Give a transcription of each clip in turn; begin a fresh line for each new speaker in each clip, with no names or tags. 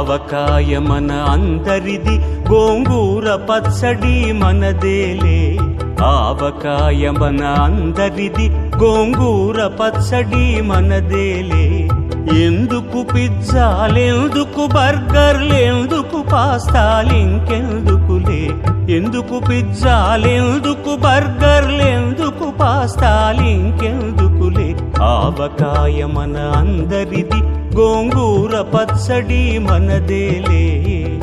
ఆవకాయ మన అందరిది, గోంగూర పచ్చడి మనదేలే. ఆవకాయ మన అందరిది, గోంగూర పచ్చడి మనదేలే. ఎందుకు పిజ్జాలెందుకు బర్గర్లెందుకు పాస్తాలింకెందుకులే. ఎందుకు పిజ్జాలెందుకు బర్గర్లెందుకు పాస్తాలింకెందుకులే. ఆవకాయ మన అందరిది, గోంగూర పచ్చడి మనదేలే.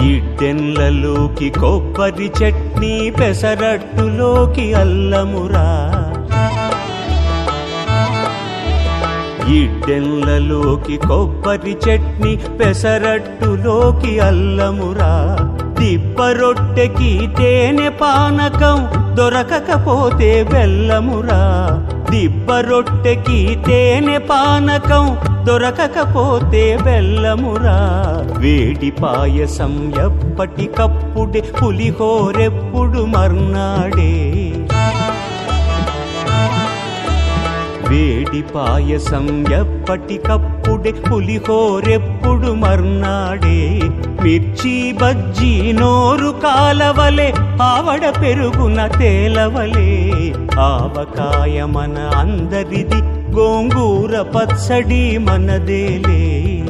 ఇడ్డెన్లలోకి కొబ్బరి చట్నీ, పెసరట్టులోకి అల్లమురా. ఇడ్డెన్లలోకి కొబ్బరి చట్నీ, పెసరట్టులోకి అల్లమురా. దిబ్బ రొట్టెకి తేనె పానకం, దొరకకపోతే బెల్లమురా. దిబ్బ రొట్టెకి తేనె పానకం, దొరకకపోతే బెల్లమురా. వేడి పాయసం ఎప్పటికప్పుడే, పులిహోరెప్పుడు మర్నాడే. వేడి పాయసం ఎప్పటికప్పుడే, పులిహోరెప్పుడు మర్నాడే. మిర్చి బజ్జీ నోరు కాలవలే, ఆవడ పెరుగున తేలవలే. ఆవకాయ మన అందరిది, గోంగూర పచ్చడి మనదేలే.